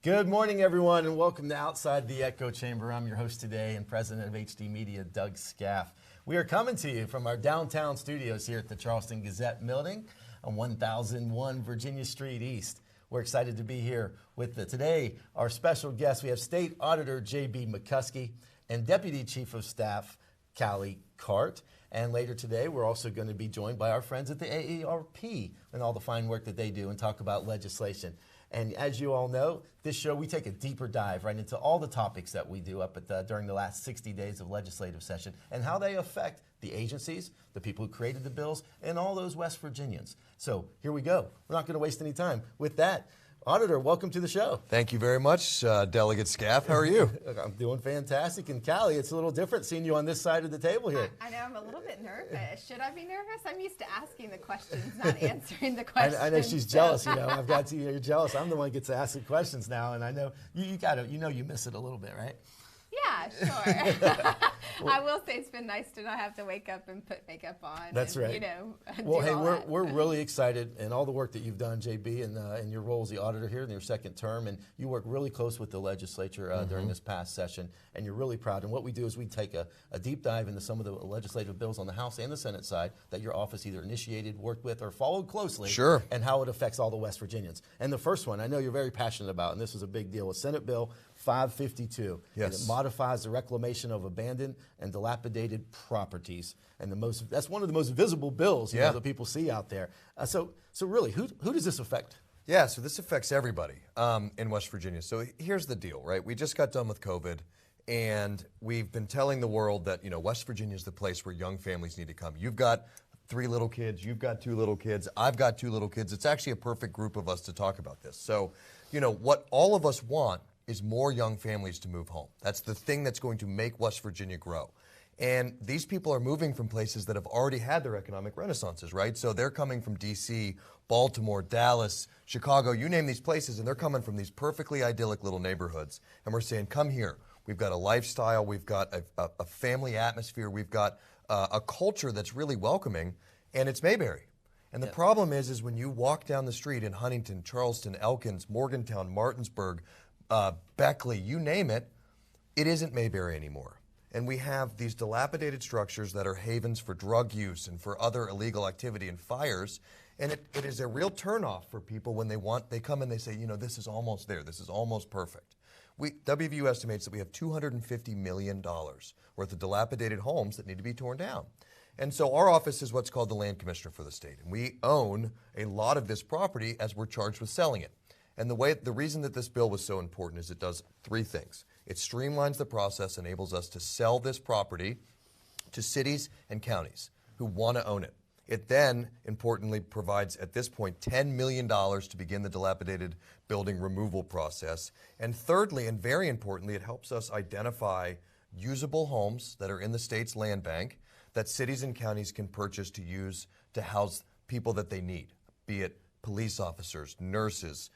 Good morning, everyone, and welcome to Outside the Echo Chamber. I'm your host today and president of HD Media, Doug Scaff. We are coming to you from our downtown studios here at the Charleston Gazette building on 1001 Virginia Street East. We're excited to be here with today our special guest. We have State Auditor J.B. McCuskey and Deputy Chief of Staff Callie Cart. And later today, we're also going to be joined by our friends at the AARP and all the fine work that they do and talk about legislation. And as you all know, this show, we take a deeper dive right into all the topics that we do up at during the last 60 days of legislative session and how they affect the agencies, the people who created the bills, and all those West Virginians. So here we go. We're not going to waste any time. With that, Auditor, welcome to the show. Thank you very much, Delegate Scaff. How are you? I'm doing fantastic. And Callie, it's a little different seeing you on this side of the table here. I know, I'm a little bit nervous. Should I be nervous? I'm used to asking the questions, not answering the questions. I know she's jealous, you know. I've got to, you're jealous. I'm the one who gets to ask the questions now, and I know you miss it a little bit, right? Yeah, sure. I will say it's been nice to not have to wake up and put makeup on. That's right. You know, well, hey, we're really excited, and all the work that you've done, JB, and your role as the auditor here in your second term, and you work really close with the legislature during this past session, and you're really proud. And what we do is we take a deep dive into some of the legislative bills on the House and the Senate side that your office either initiated, worked with, or followed closely. Sure. And how it affects all the West Virginians. And the first one, I know you're very passionate about, and this is a big deal, is Senate Bill 552. Yes. And it modifies the reclamation of abandoned and dilapidated properties. And that's one of the most visible bills that people see out there. So really, who does this affect? Yeah, so this affects everybody in West Virginia. So here's the deal, right? We just got done with COVID, and we've been telling the world that, West Virginia is the place where young families need to come. You've got 3 little kids, you've got 2 little kids, I've got 2 little kids. It's actually a perfect group of us to talk about this. So, what all of us want is more young families to move home. That's the thing that's going to make West Virginia grow. And these people are moving from places that have already had their economic renaissances, right? So they're coming from D.C., Baltimore, Dallas, Chicago, you name these places, and they're coming from these perfectly idyllic little neighborhoods. And we're saying, come here. We've got a lifestyle, we've got a family atmosphere, we've got a culture that's really welcoming, and it's Mayberry. And the problem is when you walk down the street in Huntington, Charleston, Elkins, Morgantown, Martinsburg, Beckley, you name it, it isn't Mayberry anymore. And we have these dilapidated structures that are havens for drug use and for other illegal activity and fires. And it is a real turnoff for people when they come and they say, this is almost there, this is almost perfect. WVU estimates that we have $250 million worth of dilapidated homes that need to be torn down. And so our office is what's called the land commissioner for the state. And we own a lot of this property as we're charged with selling it. And the reason that this bill was so important is it does 3 things. It streamlines the process, enables us to sell this property to cities and counties who want to own it. It then, importantly, provides, at this point, $10 million to begin the dilapidated building removal process. And thirdly, and very importantly, it helps us identify usable homes that are in the state's land bank that cities and counties can purchase to use to house people that they need, be it police officers, nurses,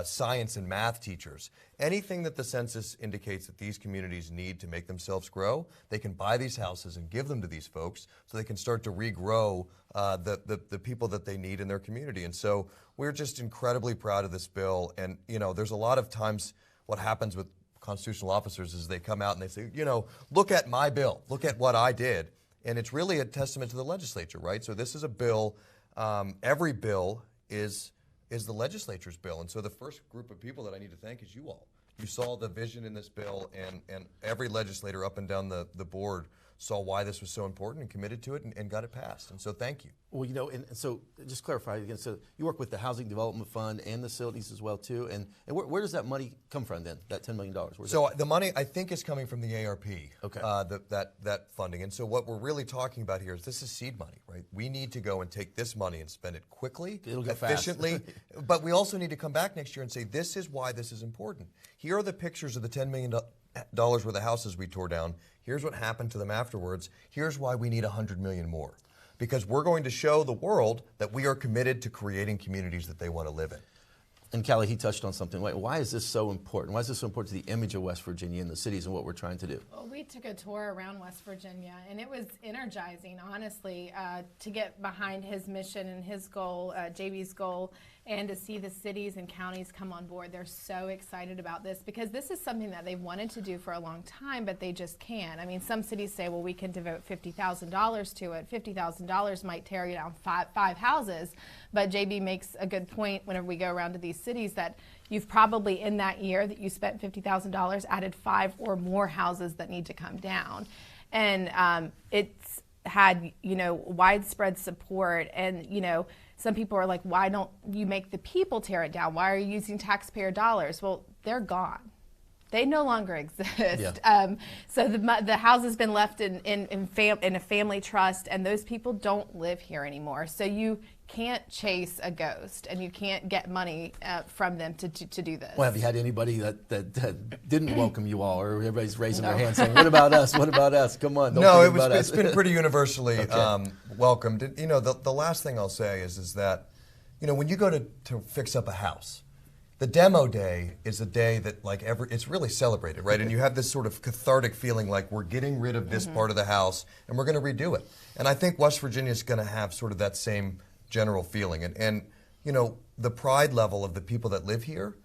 science and math teachers. Anything that the census indicates that these communities need to make themselves grow, they can buy these houses and give them to these folks so they can start to regrow the people that they need in their community. And so we're just incredibly proud of this bill. And, there's a lot of times what happens with constitutional officers is they come out and they say, look at my bill, look at what I did. And it's really a testament to the legislature, right? So this is a bill, every bill is the legislature's bill. And so the first group of people that I need to thank is you all. You saw the vision in this bill, and every legislator up and down the board saw why this was so important and committed to it and got it passed. And so thank you. Well, and so just clarify again, so you work with the Housing Development Fund and the facilities as well, too. And where does that money come from then, that $10 million? So the money, I think, is coming from the ARP, okay. That funding. And so what we're really talking about here is this is seed money, right? We need to go and take this money and spend it quickly, efficiently. But we also need to come back next year and say, this is why this is important. Here are the pictures of the $10 million worth of houses we tore down. Here's what happened to them afterwards. Here's why we need $100 million more. Because we're going to show the world that we are committed to creating communities that they want to live in. And Callie, he touched on something. Why is this so important? Why is this so important to the image of West Virginia and the cities and what we're trying to do? Well, we took a tour around West Virginia, and it was energizing, honestly, to get behind his mission and his goal, JB's goal. and to see the cities and counties come on board. They're so excited about this because this is something that they've wanted to do for a long time, but they just can't. I mean, some cities say, well, we can devote $50,000 to it. $50,000 might tear you down five houses, but JB makes a good point whenever we go around to these cities that you've probably in that year that you spent $50,000 added 5 or more houses that need to come down. And it's had, widespread support. And, some people are like, why don't you make the people tear it down? Why are you using taxpayer dollars? Well, they're gone. They no longer exist. Yeah. So the house has been left in a family trust, and those people don't live here anymore. So you can't chase a ghost, and you can't get money from them to do this. Well, have you had anybody that didn't welcome you all, or everybody's raising their hand saying, what about us? What about us? Come on, don't No, forget about us. it's been pretty universally Okay. welcomed. The last thing I'll say is that, when you go to fix up a house, the demo day is a day that it's really celebrated, right? And you have this sort of cathartic feeling like we're getting rid of this part of the house and we're going to redo it. And I think West Virginia is going to have sort of that same general feeling. And the pride level of the people that live here,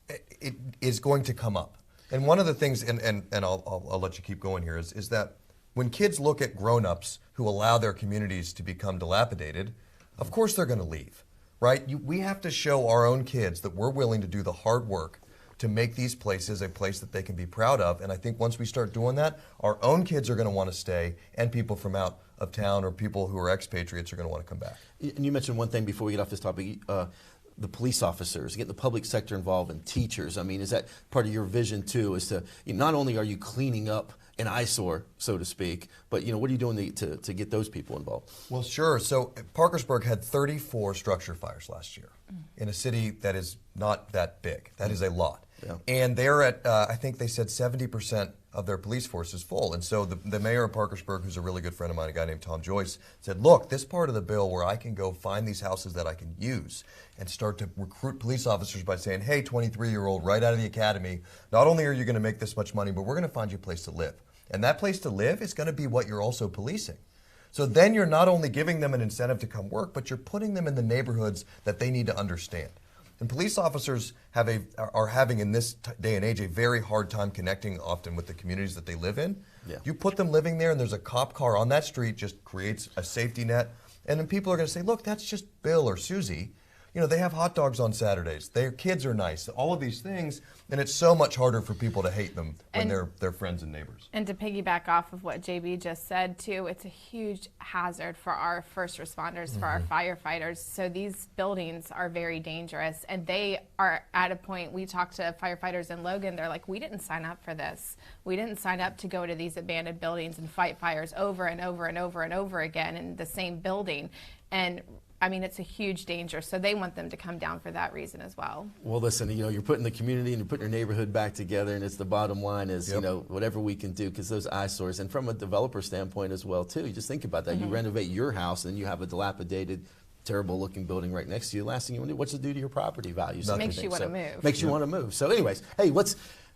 it is going to come up. And one of the things, and I'll let you keep going here, is that when kids look at grown-ups who allow their communities to become dilapidated, of course they're going to leave. Right? We have to show our own kids that we're willing to do the hard work to make these places a place that they can be proud of. And I think once we start doing that, our own kids are going to want to stay, and people from out of town or people who are expatriates are going to want to come back. And you mentioned one thing before we get off this topic, the police officers, getting the public sector involved, and teachers. I mean, is that part of your vision too, is to, not only are you cleaning up an eyesore, so to speak, but what are you doing to get those people involved? Well, sure. So Parkersburg had 34 structure fires last year in a city that is not that big. That is a lot. Yeah. And they're at, I think they said 70% of their police force is full. And so the mayor of Parkersburg, who's a really good friend of mine, a guy named Tom Joyce, said, look, this part of the bill where I can go find these houses that I can use and start to recruit police officers by saying, hey, 23-year-old, right out of the academy, not only are you going to make this much money, but we're going to find you a place to live. And that place to live is going to be what you're also policing. So then you're not only giving them an incentive to come work, but you're putting them in the neighborhoods that they need to understand. And police officers are having, in this day and age, a very hard time connecting often with the communities that they live in. Yeah. You put them living there and there's a cop car on that street, just creates a safety net. And then people are going to say, look, that's just Bill or Susie. They have hot dogs on Saturdays. Their kids are nice. All of these things. And it's so much harder for people to hate them when they're friends and neighbors. And to piggyback off of what JB just said, too, it's a huge hazard for our first responders, for our firefighters. So these buildings are very dangerous. And they are at a point, we talked to firefighters in Logan, they're like, we didn't sign up for this. We didn't sign up to go to these abandoned buildings and fight fires over and over and over and over again in the same building. And I mean, it's a huge danger, so they want them to come down for that reason as well. Well, listen, you're putting the community and you're putting your neighborhood back together, and it's the bottom line is, whatever we can do, because those eyesores, and from a developer standpoint as well, too, you just think about that. You renovate your house, and you have a dilapidated, terrible-looking building right next to you. Last thing you want to do, what's it do to your property values? Makes you want to move. Makes you want to move. So anyways, hey,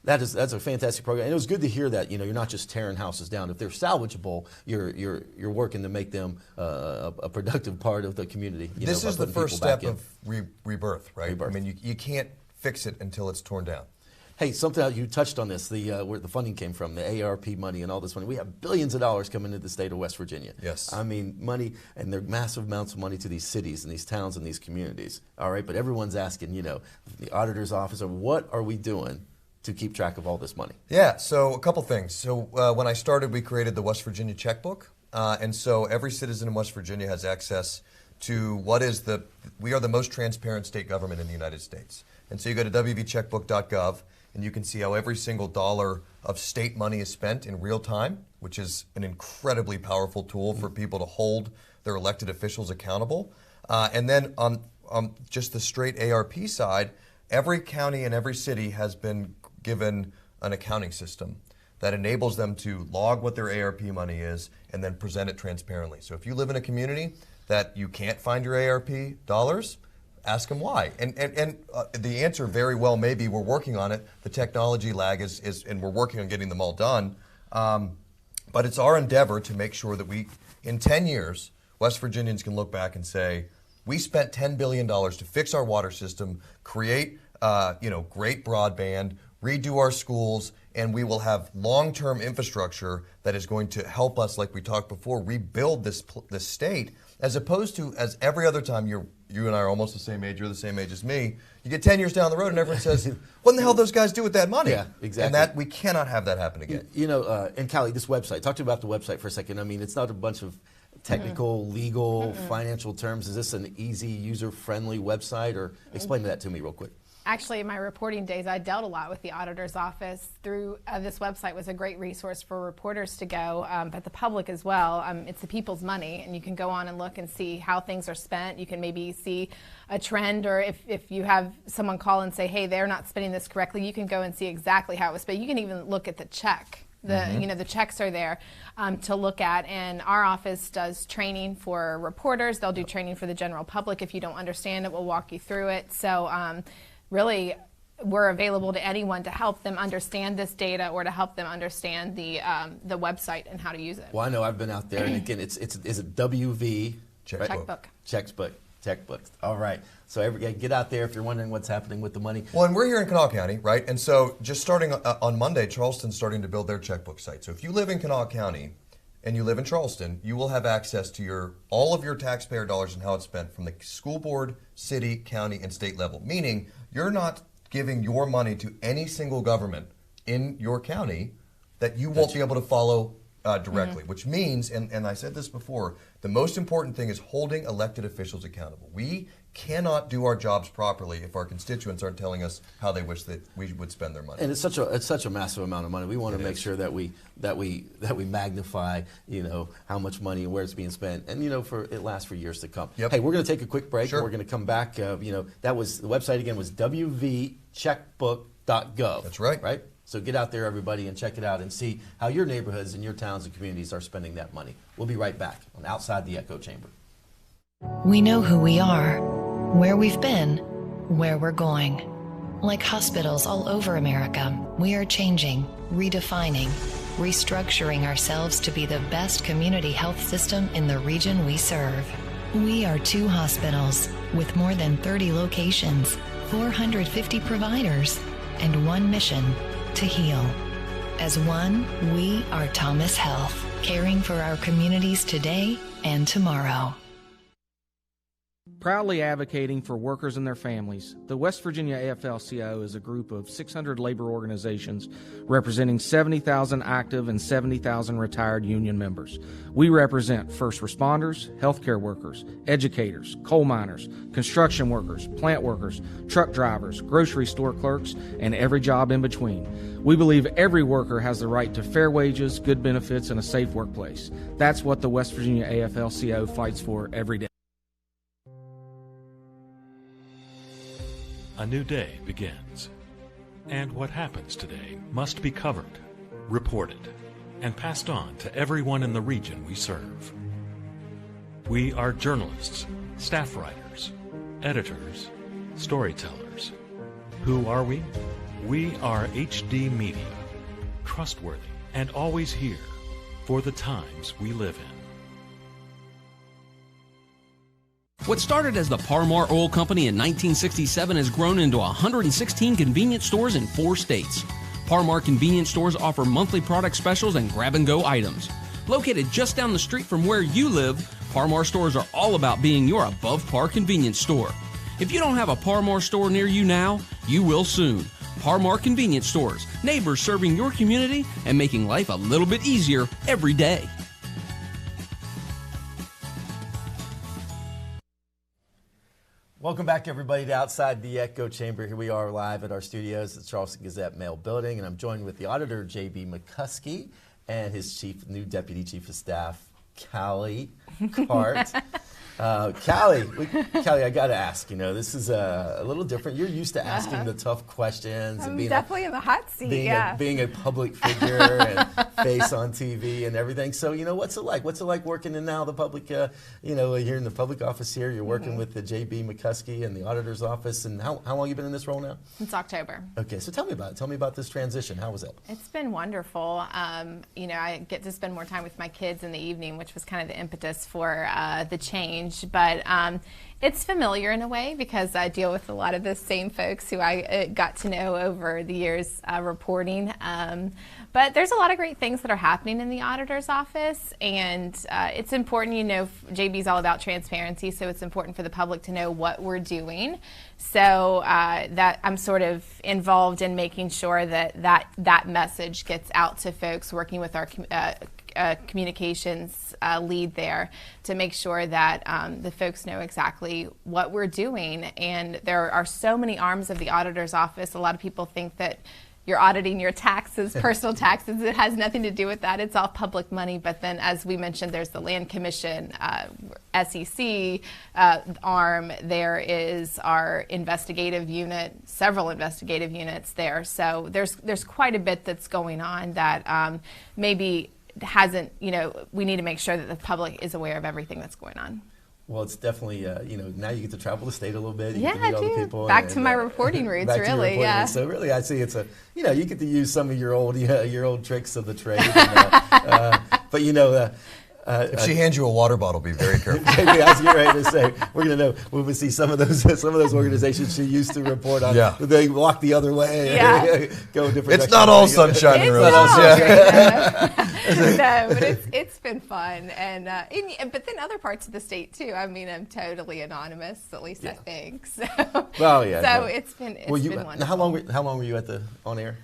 that's a fantastic program, and it was good to hear that you're not just tearing houses down. If they're salvageable, you're working to make them a productive part of the community. This is the first step of rebirth, right? Rebirth. I mean, you can't fix it until it's torn down. Hey, something you touched on this, where the funding came from, the ARP money and all this money. We have billions of dollars coming into the state of West Virginia. Yes. I mean, money, and they're massive amounts of money to these cities and these towns and these communities. All right, but everyone's asking, the auditor's office, what are we doing to keep track of all this money? Yeah, so a couple things. So when I started, we created the West Virginia checkbook. And so every citizen in West Virginia has access to we are the most transparent state government in the United States. And so you go to wvcheckbook.gov and you can see how every single dollar of state money is spent in real time, which is an incredibly powerful tool for people to hold their elected officials accountable. And then on just the straight ARP side, every county and every city has been given an accounting system that enables them to log what their ARP money is and then present it transparently. So if you live in a community that you can't find your ARP dollars, ask them why. And the answer very well may be we're working on it. The technology lag is and we're working on getting them all done. But it's our endeavor to make sure that in 10 years, West Virginians can look back and say, We spent $10 billion to fix our water system, create great broadband, redo our schools, and we will have long-term infrastructure that is going to help us, like we talked before, rebuild this state, as opposed to, as every other time you and I are almost the same age, you're the same age as me, you get 10 years down the road and everyone says, what in the hell those guys do with that money? Yeah, exactly. And that we cannot have that happen again. And Callie, this website, talk to me about the website for a second. I mean, it's not a bunch of technical, legal, financial terms. Is this an easy, user-friendly website? Or explain that to me real quick. Actually, in my reporting days, I dealt a lot with the auditor's office. Through this website was a great resource for reporters to go, but the public as well. It's the people's money, and you can go on and look and see how things are spent. You can maybe see a trend, or if you have someone call and say, hey, they're not spending this correctly, you can go and see exactly how it was spent. You can even look at the check. The checks are there to look at, and our office does training for reporters. They'll do training for the general public. If you don't understand it, we'll walk you through it. So really, we're available to anyone to help them understand this data or to help them understand the website and how to use it. Well, I know I've been out there, and again, is it WV? Checkbook. Checkbook. All right. So get out there if you're wondering what's happening with the money. Well, and we're here in Kanawha County, right? And so just starting on Monday, Charleston's starting to build their checkbook site. So if you live in Kanawha County and you live in Charleston, you will have access to all of your taxpayer dollars and how it's spent from the school board, city, county, and state level. Meaning you're not giving your money to any single government in your county that you won't be able to follow directly, which means, and I said this before, the most important thing is holding elected officials accountable. We cannot do our jobs properly if our constituents aren't telling us how they wish that we would spend their money. And it's such a massive amount of money. We want to make sure that we magnify, how much money and where it's being spent, and it lasts for years to come. Yep. Hey, we're going to take a quick break. Sure. And we're going to come back. That was the website again was wvcheckbook.gov. That's right. Right. So get out there, everybody, and check it out and see how your neighborhoods and your towns and communities are spending that money. We'll be right back on Outside the Echo Chamber. We know who we are, where we've been, where we're going. Like hospitals all over America, we are changing, redefining, restructuring ourselves to be the best community health system in the region we serve. We are 2 hospitals with more than 30 locations, 450 providers, and one mission: to heal. As one, we are Thomas Health, caring for our communities today and tomorrow. Proudly advocating for workers and their families, the West Virginia AFL-CIO is a group of 600 labor organizations representing 70,000 active and 70,000 retired union members. We represent first responders, healthcare workers, educators, coal miners, construction workers, plant workers, truck drivers, grocery store clerks, and every job in between. We believe every worker has the right to fair wages, good benefits, and a safe workplace. That's what the West Virginia AFL-CIO fights for every day. A new day begins, and what happens today must be covered, reported, and passed on to everyone in the region we serve. We are journalists, staff writers, editors, storytellers. Who are we? We are HD Media, trustworthy and always here for the times we live in. What started as the Parmar Oil Company in 1967 has grown into 116 convenience stores in 4 states. Parmar convenience stores offer monthly product specials and grab-and-go items. Located just down the street from where you live, Parmar stores are all about being your above-par convenience store. If you don't have a Parmar store near you now, you will soon. Parmar Convenience Stores, neighbors serving your community and making life a little bit easier every day. Welcome back, everybody, to Outside the Echo Chamber. Here we are live at our studios at the Charleston Gazette Mail Building, and I'm joined with the auditor, J.B. McCuskey, and his new Deputy Chief of Staff, Callie Cart. Callie, I got to ask, this is a little different. You're used to asking the tough questions. I'm and being definitely in the hot seat, being a public figure and face on TV and everything. So, what's it like? What's it like working in now the public, you're in the public office here. You're working with the J.B. McCuskey and the auditor's office. And how long have you been in this role now? Since October. Okay, so tell me about it. Tell me about this transition. How was it? It's been wonderful. I get to spend more time with my kids in the evening, which was kind of the impetus for the change. change, but it's familiar in a way because I deal with a lot of the same folks who I got to know over the years reporting. But there's a lot of great things that are happening in the auditor's office, and it's important, JB's all about transparency, so it's important for the public to know what we're doing. So that I'm sort of involved in making sure that message gets out to folks, working with our communications lead there to make sure that the folks know exactly what we're doing. And there are so many arms of the auditor's office. A lot of people think that you're auditing your taxes, personal taxes. It has nothing to do with that. It's all public money. But then, as we mentioned, there's the Land Commission, SEC arm. There is our investigative unit, several investigative units there. So there's quite a bit that's going on that maybe hasn't, we need to make sure that the public is aware of everything that's going on. Well, it's definitely, now you get to travel the state a little bit. You Yeah, get to meet I all the do. people. Back to my reporting roots, back to your really, reporting yeah. roots. So really, I see it's you get to use some of your old tricks of the trade. And, but If she hands you a water bottle, be very careful. maybe I was getting ready to say we're going to know when we see some of those organizations she used to report on. Yeah. They walk the other way. Yeah. Go a different. It's direction. not all sunshine and It's roses. not, Yeah. no, but it's been fun, and but then other parts of the state too. I mean, I'm totally anonymous, at least I think. So, Well, yeah. So no. it's been Now, wonderful. how long were you on air?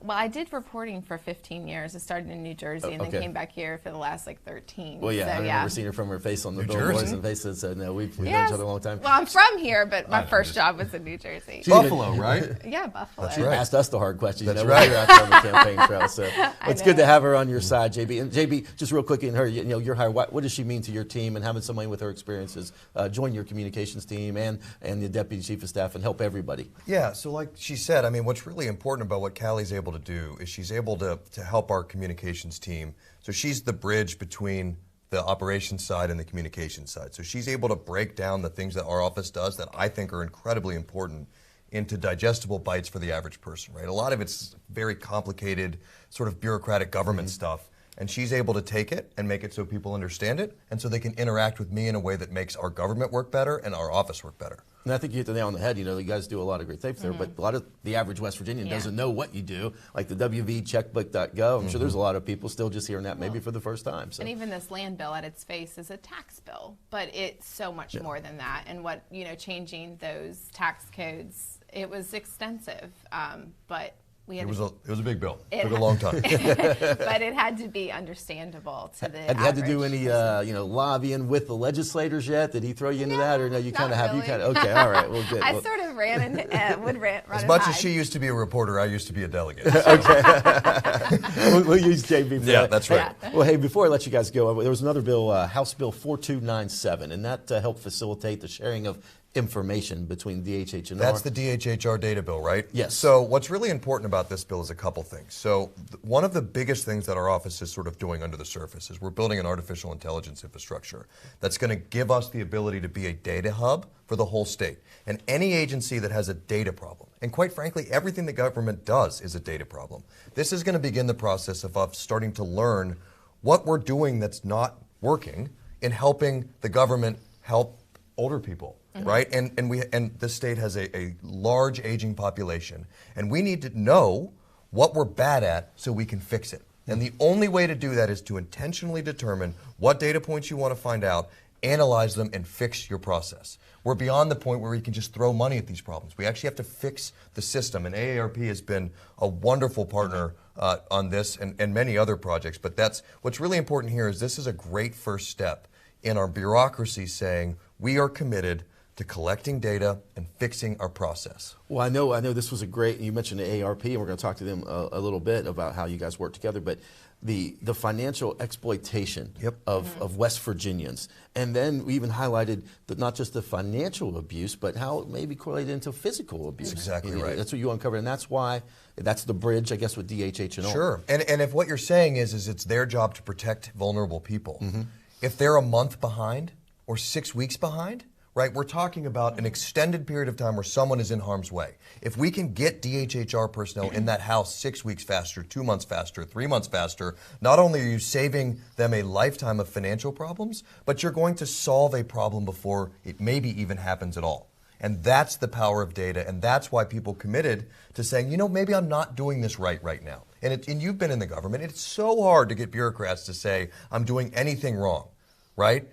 Well, I did reporting for 15 years. I started in New Jersey and okay. then came back here for the last 13. Well, yeah, so, I remember seeing her from her face on the billboards Jersey? and faces. So no, we've known Yes. each other a long time. Well, I'm from here, but my first job was in New Jersey. Buffalo, right? Yeah, Buffalo. She right. asked us the hard questions. That's when right. we were out there on the campaign trail. So it's good know. to have her on your side, JB. And JB, just real quickly, in her, your hire, what does she mean to your team, and having somebody with her experiences join your communications team and the deputy chief of staff and help everybody? Yeah, so like she said, I mean, what's really important about what Callie's able to do is she's able to help our communications team. So she's the bridge between the operations side and the communications side. So she's able to break down the things that our office does that I think are incredibly important into digestible bites for the average person, right? A lot of it's very complicated, sort of bureaucratic government stuff. And she's able to take it and make it so people understand it, and so they can interact with me in a way that makes our government work better and our office work better. And I think you hit the nail on the head. You guys do a lot of great things there, but a lot of the average West Virginian Yeah. doesn't know what you do, like the wvcheckbook.gov. I'm sure there's a lot of people still just hearing that maybe for the first time. So. And even this land bill at its face is a tax bill, but it's so much more than that. And what, changing those tax codes, it was extensive, but we had It was a big bill. It Took a long time. but it had to be understandable to the Have you had to do average any, person. lobbying with the legislators yet? Did he throw you into that, or no? You not kind of have. You really. kind of okay. All right. Well, good. I Well, sort of ran and would run As and much hide. as she used to be a reporter, I used to be a delegate. we'll use JB for Yeah, that. that's Hey, right. well, hey, before I let you guys go, there was another bill, House Bill 4297, and that helped facilitate the sharing of information between DHH and That's the DHHR data bill, right? Yes. So what's really important about this bill is a couple things. So one of the biggest things that our office is sort of doing under the surface is we're building an artificial intelligence infrastructure that's going to give us the ability to be a data hub for the whole state. And any agency that has a data problem, and quite frankly, everything the government does is a data problem. This is going to begin the process of us starting to learn what we're doing that's not working in helping the government help older people. Right, and this state has a large aging population, and we need to know what we're bad at so we can fix it. And the only way to do that is to intentionally determine what data points you want to find out, analyze them, and fix your process. We're beyond the point where we can just throw money at these problems. We actually have to fix the system, and AARP has been a wonderful partner on this and many other projects. But what's really important here is this is a great first step in our bureaucracy saying we are committed to collecting data and fixing our process. Well, I know this was a great, you mentioned the AARP, and we're going to talk to them a little bit about how you guys work together, but the financial exploitation of West Virginians. And then we even highlighted not just the financial abuse, but how it may be correlated into physical abuse. That's exactly right. That's what you uncovered, and that's the bridge, I guess, with DHH and all. Sure. And if what you're saying is it's their job to protect vulnerable people, if they're a month behind or 6 weeks behind, right? We're talking about an extended period of time where someone is in harm's way. If we can get DHHR personnel in that house 6 weeks faster, 2 months faster, 3 months faster, not only are you saving them a lifetime of financial problems, but you're going to solve a problem before it maybe even happens at all. And that's the power of data, and that's why people committed to saying, you know, maybe I'm not doing this right now. And you've been in the government. It's so hard to get bureaucrats to say, I'm doing anything wrong, right?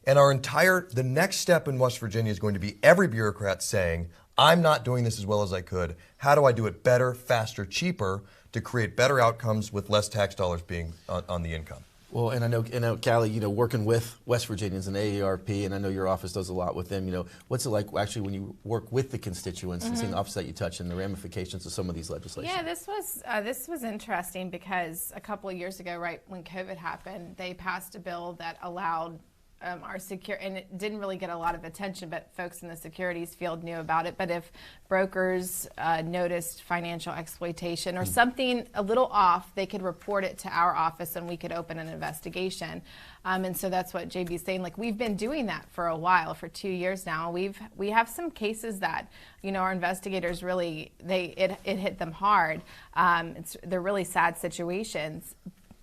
And the next step in West Virginia is going to be every bureaucrat saying, I'm not doing this as well as I could. How do I do it better, faster, cheaper to create better outcomes with less tax dollars being on the income? Well, and I know, Callie, you know, working with West Virginians and AARP, and I know your office does a lot with them. You know, what's it like actually when you work with the constituents and seeing the office that you touch and the ramifications of some of these legislation? Yeah, this was interesting because a couple of years ago, right when COVID happened, they passed a bill that allowed our and it didn't really get a lot of attention, but folks in the securities field knew about it. But if brokers noticed financial exploitation or something a little off, they could report it to our office and we could open an investigation. And so that's what JB's saying. Like, we've been doing that for a while, for 2 years now. We have some cases that, you know, our investigators really, it hit them hard. They're really sad situations.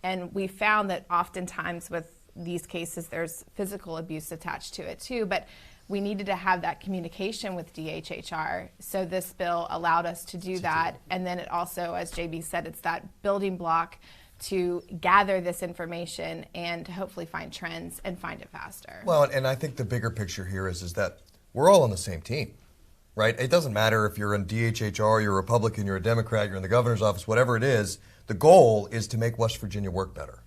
And we found that oftentimes with these cases, there's physical abuse attached to it too, but we needed to have that communication with DHHR. So this bill allowed us to do that. And then it also, as JB said, it's that building block to gather this information and to hopefully find trends and find it faster. Well, and I think the bigger picture here is that we're all on the same team, right? It doesn't matter if you're in DHHR, you're a Republican, you're a Democrat, you're in the governor's office, whatever it is, the goal is to make West Virginia work better.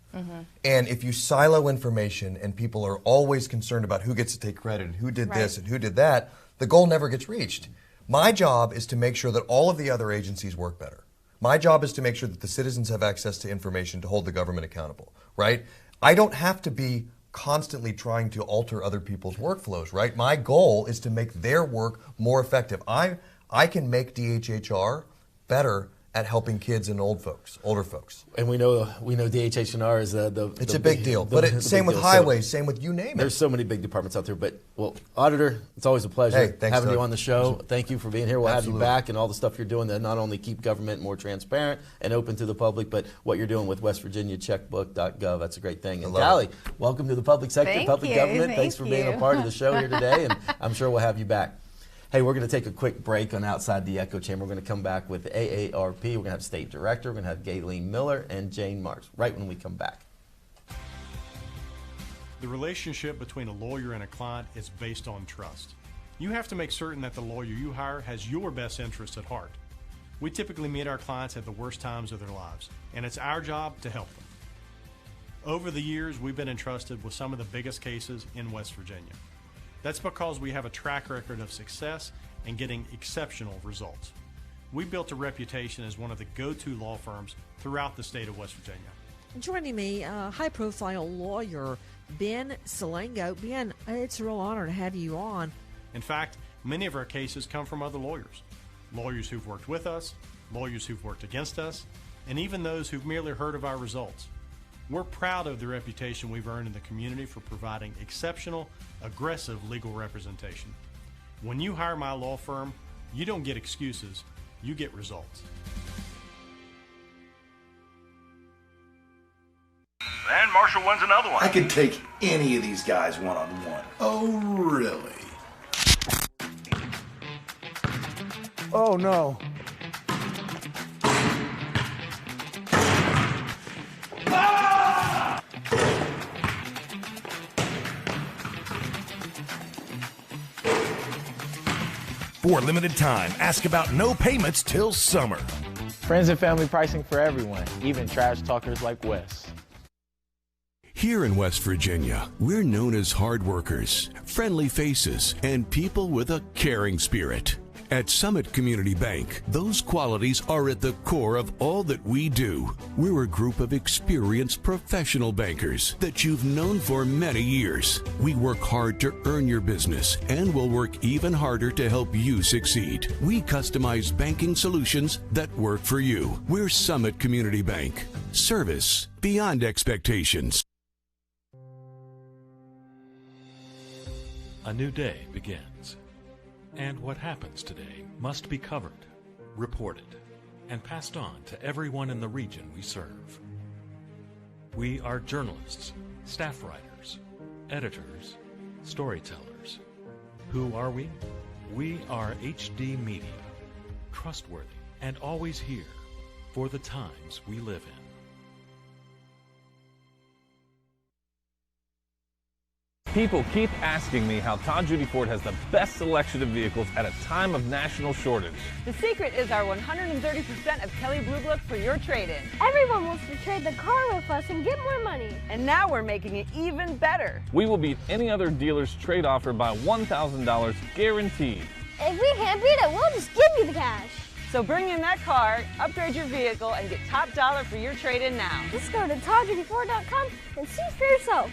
And if you silo information and people are always concerned about who gets to take credit and who did this and who did that, the goal never gets reached. My job is to make sure that all of the other agencies work better. My job is to make sure that the citizens have access to information to hold the government accountable, right? I don't have to be constantly trying to alter other people's workflows, right? My goal is to make their work more effective. I can make DHHR better at helping kids and older folks. And we know DHHR is it's a big deal. But same with highways, same with you name it. There's so many big departments out there. But, well, Auditor, it's always a pleasure having you Doug. on the show. Thank you for being here. We'll Absolutely. have you back, and all the stuff you're doing to not only keep government more transparent and open to the public, but what you're doing with West Virginia Checkbook.gov. That's a great thing. And Callie, welcome to the public sector, public government. Thanks for being a part of the show here today, and I'm sure we'll have you back. Hey, we're going to take a quick break on Outside the Echo Chamber. We're going to come back with AARP. We're going to have State Director. We're going to have Gayleen Miller and Jane Marks right when we come back. The relationship between a lawyer and a client is based on trust. You have to make certain that the lawyer you hire has your best interests at heart. We typically meet our clients at the worst times of their lives, and it's our job to help them. Over the years, we've been entrusted with some of the biggest cases in West Virginia. That's because we have a track record of success and getting exceptional results. We built a reputation as one of the go-to law firms throughout the state of West Virginia. Joining me, high-profile lawyer Ben Salengo. Ben, it's a real honor to have you on. In fact, many of our cases come from other lawyers. Lawyers who've worked with us, lawyers who've worked against us, and even those who've merely heard of our results. We're proud of the reputation we've earned in the community for providing exceptional, aggressive legal representation. When you hire my law firm, you don't get excuses, you get results. And Marshall wins another one. I could take any of these guys one-on-one. Oh, really? Oh, no. For a limited time, ask about no payments till summer. Friends and family pricing for everyone, even trash talkers like Wes. Here in West Virginia, we're known as hard workers, friendly faces, and people with a caring spirit. At Summit Community Bank, those qualities are at the core of all that we do. We're a group of experienced professional bankers that you've known for many years. We work hard to earn your business and will work even harder to help you succeed. We customize banking solutions that work for you. We're Summit Community Bank. Service beyond expectations. A new day begins. And what happens today must be covered, reported, and passed on to everyone in the region we serve. We are journalists, staff writers, editors, storytellers. Who are we? We are HD Media, trustworthy and always here for the times we live in. People keep asking me how Todd Judy Ford has the best selection of vehicles at a time of national shortage. The secret is our 130% of Kelly Blue Book for your trade-in. Everyone wants to trade the car with us and get more money. And now we're making it even better. We will beat any other dealer's trade offer by $1,000 guaranteed. If we can't beat it, we'll just give you the cash. So bring in that car, upgrade your vehicle, and get top dollar for your trade-in now. Just go to ToddJudyFord.com and see for yourself.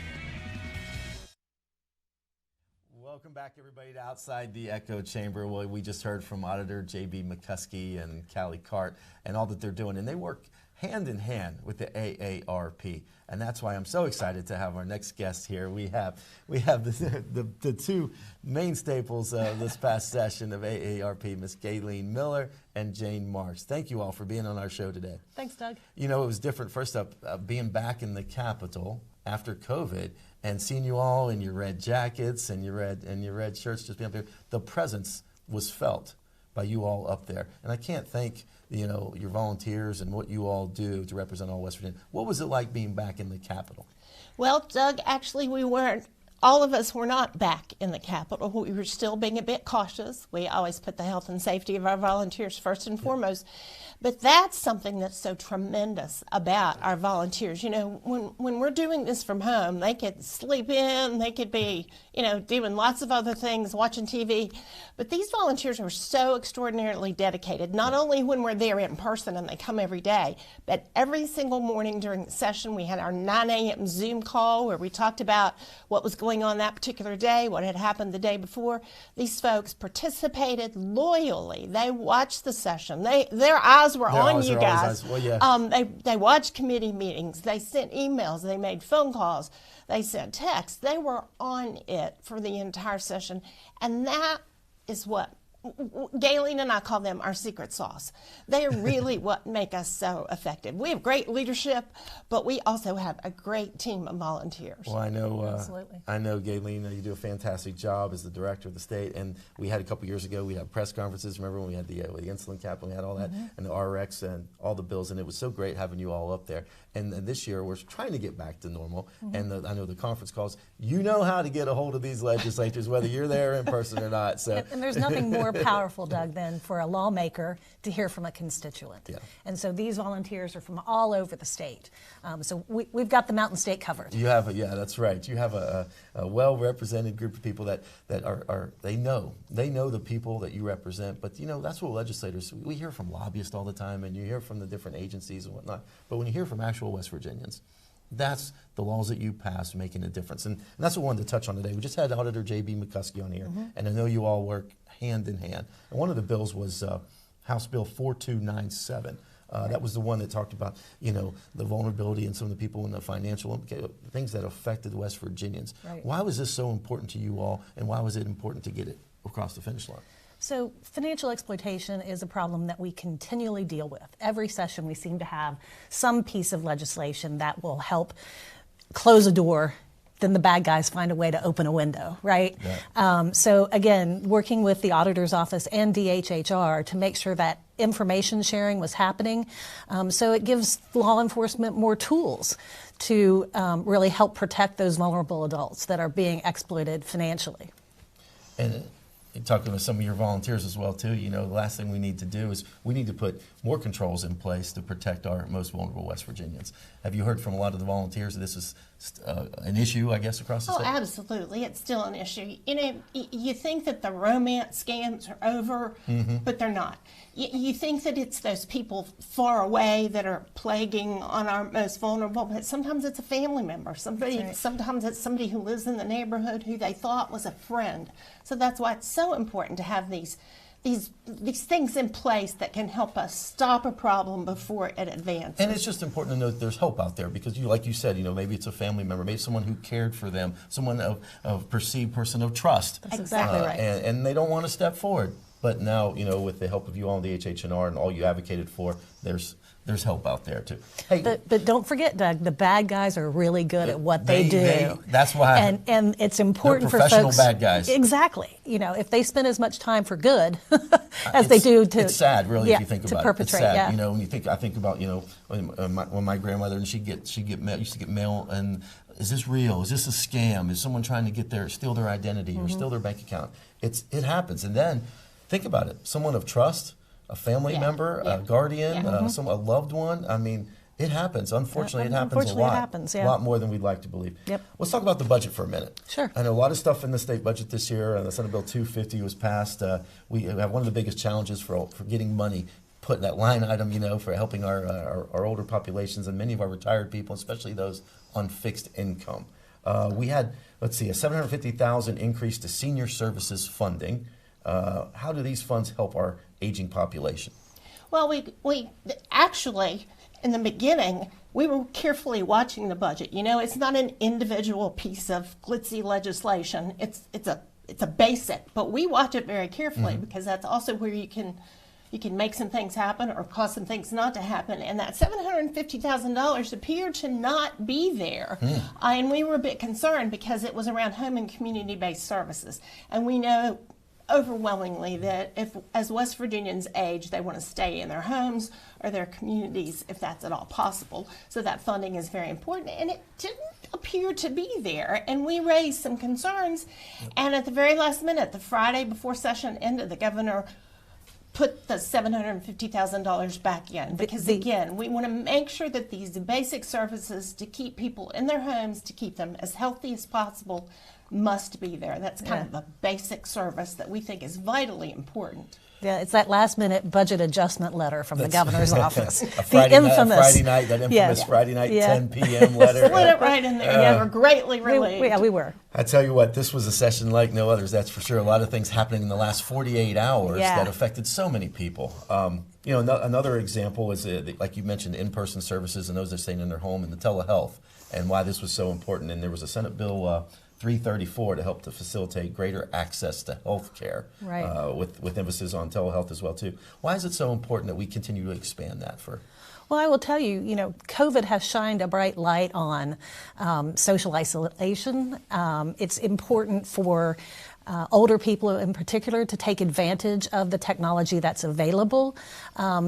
Welcome back, everybody, to Outside the Echo Chamber. Well, we just heard from Auditor J.B. McCuskey and Callie Cart and all that they're doing, and they work hand in hand with the AARP, and that's why I'm so excited to have our next guest here. We have the two main staples of this past session of AARP, Ms. Gayleen Miller and Jane Marks. Thank you all for being on our show today. Thanks, Doug. You know, it was different. First up, being back in the Capitol after COVID and seeing you all in your red jackets and your red shirts just being up there. The presence was felt by you all up there, and I can't thank your volunteers and what you all do to represent all West Virginia. What was it like being back in the Capitol? Well, Doug, actually we weren't. All of us were not back in the Capitol. We were still being a bit cautious. We always put the health and safety of our volunteers first and foremost. But that's something that's so tremendous about our volunteers. You know, when we're doing this from home, they could sleep in, they could be, doing lots of other things, watching TV. But these volunteers are so extraordinarily dedicated, not only when we're there in person and they come every day, but every single morning during the session. We had our 9 a.m. Zoom call where we talked about what was going on that particular day, what had happened the day before. These folks participated loyally. They watched the session. Their eyes were on you guys. Well, yeah. They watched committee meetings. They sent emails. They made phone calls. They sent texts. They were on it for the entire session. And that is what Gayleen and I call them our secret sauce. They are really what make us so effective. We have great leadership, but we also have a great team of volunteers. Well, I know, Absolutely. I know, Gayleen, you do a fantastic job as the director of the state. And we had a couple years ago, we had press conferences. Remember when we had the insulin cap and we had all that, and the RX and all the bills, and it was so great having you all up there. And this year, we're trying to get back to normal. And I know the conference calls. You know how to get a hold of these legislators, whether you're there in person or not. So. And there's nothing more powerful, Doug, than for a lawmaker to hear from a constituent. Yeah. And so these volunteers are from all over the state. So we've got the Mountain State covered. You have that's right. You have a well-represented group of people that are they know the people that you represent. But that's what legislators, we hear from lobbyists all the time, and you hear from the different agencies and whatnot. But when you hear from actual West Virginians, that's the laws that you pass making a difference. And that's what we wanted to touch on today. We just had Auditor J.B. McCuskey on here, and I know you all work hand in hand. And one of the bills was House Bill 4297. That was the one that talked about, the vulnerability and some of the people in the financial things that affected West Virginians. Right. Why was this so important to you all, and why was it important to get it across the finish line? So financial exploitation is a problem that we continually deal with. Every session we seem to have some piece of legislation that will help close a door, then the bad guys find a way to open a window, right? Yeah. So again, working with the auditor's office and DHHR to make sure that information sharing was happening. So it gives law enforcement more tools to really help protect those vulnerable adults that are being exploited financially. And talking with some of your volunteers as well too, the last thing we need to do is we need to put more controls in place to protect our most vulnerable West Virginians. Have you heard from a lot of the volunteers that this is an issue, I guess, across the state? Oh, absolutely. It's still an issue. You think that the romance scams are over, but they're not. You think that it's those people far away that are plaguing on our most vulnerable, but sometimes it's a family member. Sometimes it's somebody who lives in the neighborhood who they thought was a friend. So that's why it's so important to have these these things in place that can help us stop a problem before it advances. And it's just important to know that there's hope out there because, like you said, maybe it's a family member, maybe someone who cared for them, someone of perceived person of trust. That's exactly right. And they don't want to step forward. But now, with the help of you all in the HH&R and all you advocated for, there's hope out there too. Hey, but don't forget, Doug, the bad guys are really good at what they do. That's why. And it's important for professional folks. Bad guys. Exactly. If they spend as much time for good as they do to. It's sad, really, if you think about perpetrate, it. It's sad. Yeah. When I think about when my grandmother and she used to get mail and. Is this real? Is this a scam? Is someone trying to steal their identity or steal their bank account? It happens, and then think about it. Someone of trust, a family member, a guardian, a loved one. I mean, it happens. Unfortunately, it happens a lot. It happens, a lot more than we'd like to believe. Yep. Let's talk about the budget for a minute. Sure. I know a lot of stuff in the state budget this year. The Senate Bill 250 was passed. We have one of the biggest challenges for getting money put in that line item, for helping our older populations and many of our retired people, especially those on fixed income. We had, a $750,000 increase to senior services funding. How do these funds help our aging population? Well, we actually, in the beginning, we were carefully watching the budget. It's not an individual piece of glitzy legislation. It's a basic, but we watch it very carefully because that's also where you can make some things happen or cause some things not to happen. And that $750,000 appeared to not be there. And we were a bit concerned because it was around home and community-based services. And we know overwhelmingly that as West Virginians age, they want to stay in their homes or their communities if that's at all possible. So that funding is very important. And it didn't appear to be there. And we raised some concerns. And at the very last minute, the Friday before session ended, the governor put the $750,000 back in because, again, we want to make sure that these basic services to keep people in their homes, to keep them as healthy as possible, must be there. That's kind of a basic service that we think is vitally important. Yeah, it's that last-minute budget adjustment letter from the governor's office. Friday night, that infamous Friday night 10 p.m. letter. Slid it right in there. We're greatly relieved. We were. I tell you what, this was a session like no others, that's for sure. A lot of things happening in the last 48 hours that affected so many people. Another example is, like you mentioned, in-person services and those that are staying in their home and the telehealth and why this was so important. And there was a Senate Bill 334 to help to facilitate greater access to health care, with emphasis on telehealth as well too. Why is it so important that we continue to expand that for? Well, I will tell you, COVID has shined a bright light on social isolation. It's important for older people in particular to take advantage of the technology that's available.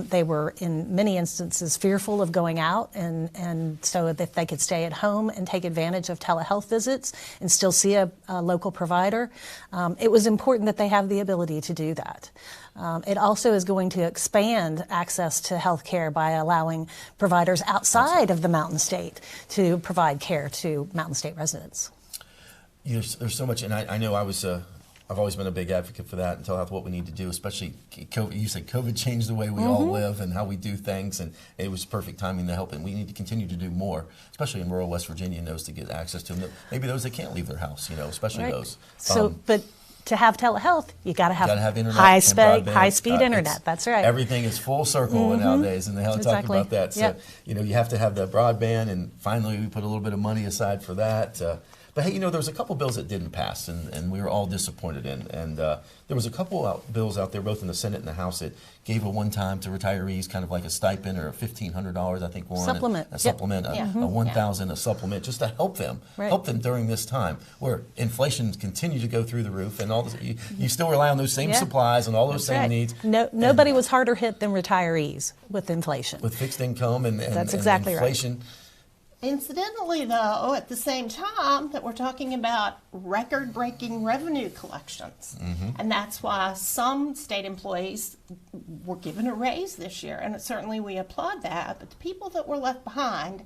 They were in many instances fearful of going out, and so that they could stay at home and take advantage of telehealth visits and still see a local provider. It was important that they have the ability to do that. It also is going to expand access to health care by allowing providers outside of the Mountain State to provide care to Mountain State residents. There's so much, and I know I've always been a big advocate for that and telehealth, what we need to do, especially COVID. You said COVID changed the way we all live and how we do things, and it was perfect timing to help, and we need to continue to do more, especially in rural West Virginia, and those to get access to them. Maybe those that can't leave their house, especially those. So, but to have telehealth, you got to have internet, high-speed internet. That's right. Everything is full circle nowadays, and they'll talk about that. So, you have to have the broadband, and finally we put a little bit of money aside for that. But hey, there was a couple bills that didn't pass, and we were all disappointed in. And there was a couple bills out there, both in the Senate and the House, that gave a one-time to retirees, kind of like a stipend or $1,500, I think one. Supplement. A supplement, a $1,000, a supplement, just to help them, during this time where inflation continues to go through the roof, and all this, you still rely on those same supplies and all those same needs. Nobody was harder hit than retirees with inflation. With fixed income and that's exactly inflation. Right. Incidentally, though, at the same time that we're talking about record-breaking revenue collections, and that's why some state employees were given a raise this year, and certainly we applaud that, but the people that were left behind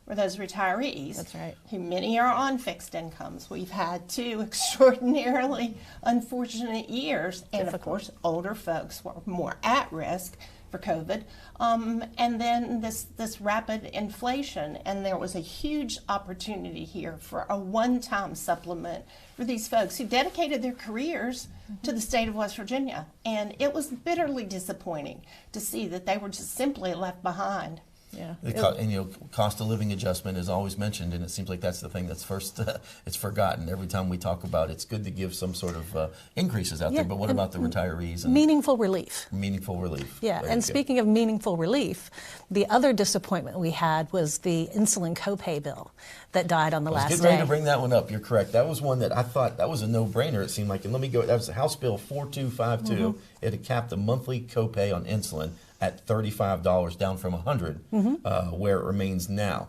were those retirees. That's right. Who many are on fixed incomes. We've had 2 extraordinarily unfortunate years, and of course, older folks were more at risk for COVID, and then this rapid inflation, and there was a huge opportunity here for a one-time supplement for these folks who dedicated their careers to the state of West Virginia. And it was bitterly disappointing to see that they were just simply left behind. Yeah. And cost of living adjustment is always mentioned, and it seems like that's the thing that's first it's forgotten every time we talk about it. It's good to give some sort of increases out there, but what about the retirees? And meaningful relief. Meaningful relief. Yeah, and speaking of meaningful relief, the other disappointment we had was the insulin copay bill that died on the last day. I was getting ready to bring that one up. You're correct. That was one that I thought that was a no-brainer, it seemed like. And let me go, that was House Bill 4252. It had capped the monthly copay on insulin at $35, down from $100, where it remains now.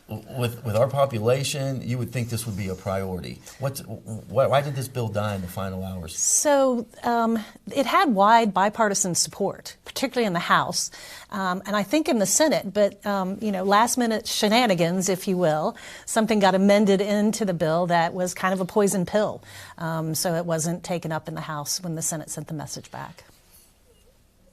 With our population, you would think this would be a priority. Why did this bill die in the final hours? So it had wide bipartisan support, particularly in the House, and I think in the Senate. But last-minute shenanigans, if you will, something got amended into the bill that was kind of a poison pill. So it wasn't taken up in the House when the Senate sent the message back.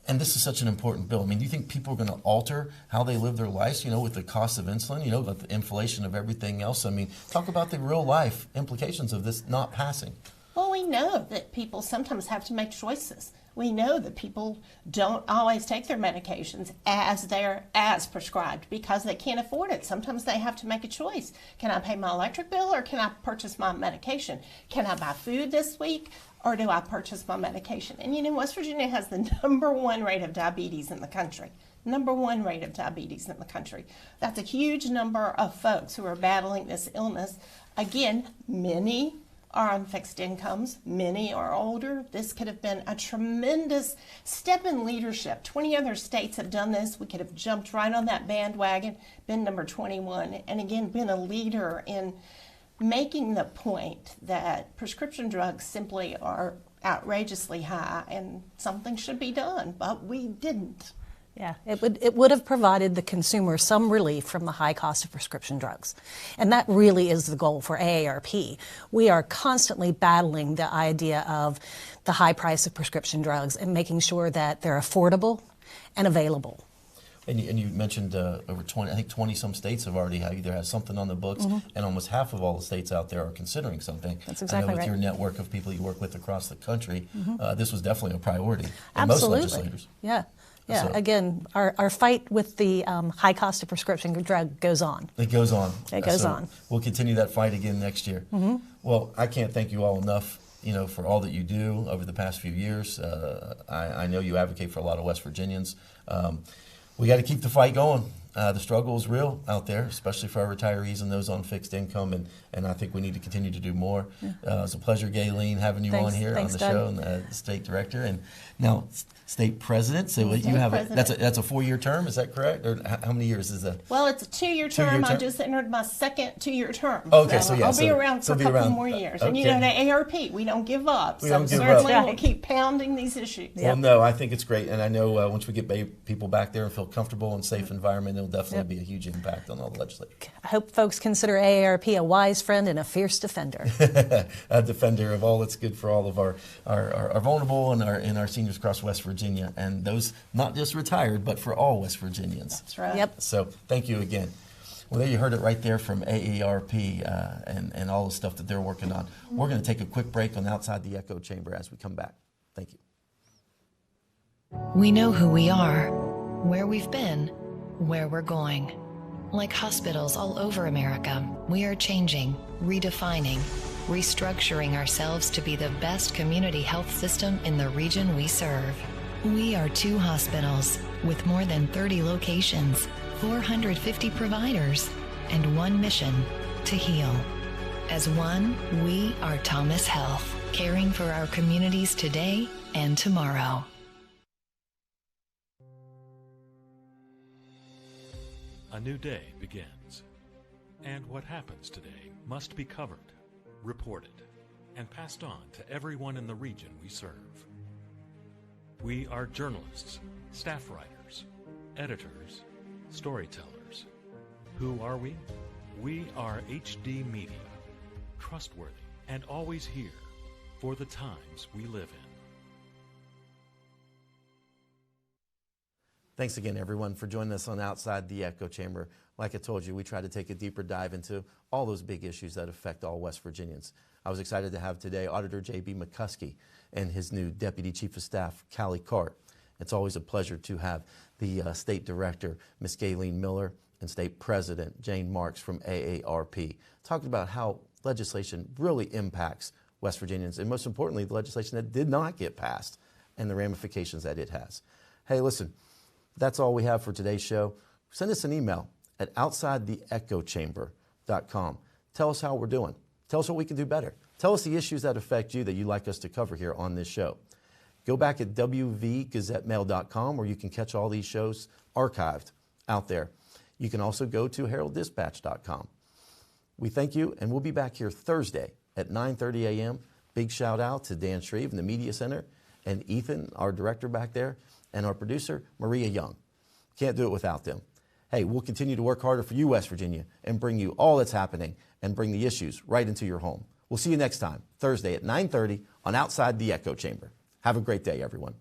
And this is such an important bill. I mean, do you think people are going to alter how they live their lives, with the cost of insulin, with the inflation of everything else? I mean, talk about the real-life implications of this not passing. Well, we know that people sometimes have to make choices. We know that people don't always take their medications as prescribed because they can't afford it. Sometimes they have to make a choice. Can I pay my electric bill or can I purchase my medication? Can I buy food this week or do I purchase my medication? And West Virginia has the #1 rate of diabetes in the country. #1 rate of diabetes in the country. That's a huge number of folks who are battling this illness. Again, many are on fixed incomes. Many are older. This could have been a tremendous step in leadership. 20 other states have done this. We could have jumped right on that bandwagon, been number 21, and again, been a leader in making the point that prescription drugs simply are outrageously high and something should be done, but we didn't. Yeah, it would have provided the consumer some relief from the high cost of prescription drugs. And that really is the goal for AARP. We are constantly battling the idea of the high price of prescription drugs and making sure that they're affordable and available. And you mentioned over 20 some states have already either have something on the books, and almost half of all the states out there are considering something. That's exactly I know with right. your network of people you work with across the country, this was definitely a priority for Absolutely. most legislators. Yeah. Yeah, So, again, our fight with the high cost of prescription drug goes on. It goes on. It goes on. We'll continue that fight again next year. Well, I can't thank you all enough, for all that you do over the past few years. I know you advocate for a lot of West Virginians. We got to keep the fight going. The struggle is real out there, especially for our retirees and those on fixed income, and I think we need to continue to do more. It's a pleasure, Gayleen, having you on here on the show, and the state director, and now state president. So you have that's a 4-year term, is that correct? Or how many years is that? Well, it's a 2-year term. I just entered my second 2-year term. Okay, I'll be around for a couple more years. Okay. And at AARP, we don't give up. We so don't give certainly up. we'll keep pounding these issues. Well, no, I think it's great, and I know once we get people back there and feel comfortable and safe environment, it'll definitely be a huge impact on all the legislators. I hope folks consider AARP a wise friend and a fierce defender. A defender of all that's good for all of our vulnerable and our seniors across West Virginia, and those not just retired, but for all West Virginians. That's right. Yep. So thank you again. Well, there you heard it right there from AARP and all the stuff that they're working on. We're going to take a quick break on Outside the Echo Chamber as we come back. Thank you. We know who we are, where we've been, where we're going. Like hospitals all over America, we are changing, redefining, restructuring ourselves to be the best community health system in the region we serve. We are 2 hospitals with more than 30 locations, 450 providers, and 1 mission: to heal. As one, we are Thomas Health, caring for our communities today and tomorrow. A new day begins, and what happens today must be covered, reported, and passed on to everyone in the region we serve. We are journalists, staff writers, editors, storytellers. Who are we? We are HD Media, trustworthy and always here for the times we live in. Thanks again, everyone, for joining us on Outside the Echo Chamber. Like I told you, we try to take a deeper dive into all those big issues that affect all West Virginians. I was excited to have today Auditor J.B. McCuskey and his new Deputy Chief of Staff, Callie Cart. It's always a pleasure to have the State Director, Ms. Gayleen Miller, and State President Jane Marks from AARP, talking about how legislation really impacts West Virginians, and most importantly, the legislation that did not get passed and the ramifications that it has. Hey, listen, that's all we have for today's show. Send us an email at OutsideTheEchoChamber.com. Tell us how we're doing. Tell us what we can do better. Tell us the issues that affect you that you'd like us to cover here on this show. Go back at WVGazetteMail.com where you can catch all these shows archived out there. You can also go to HeraldDispatch.com. We thank you, and we'll be back here Thursday at 9:30 a.m. Big shout out to Dan Shreve in the Media Center, and Ethan, our director back there, and our producer, Maria Young. Can't do it without them. Hey, we'll continue to work harder for you, West Virginia, and bring you all that's happening and bring the issues right into your home. We'll see you next time, Thursday at 9:30 on Outside the Echo Chamber. Have a great day, everyone.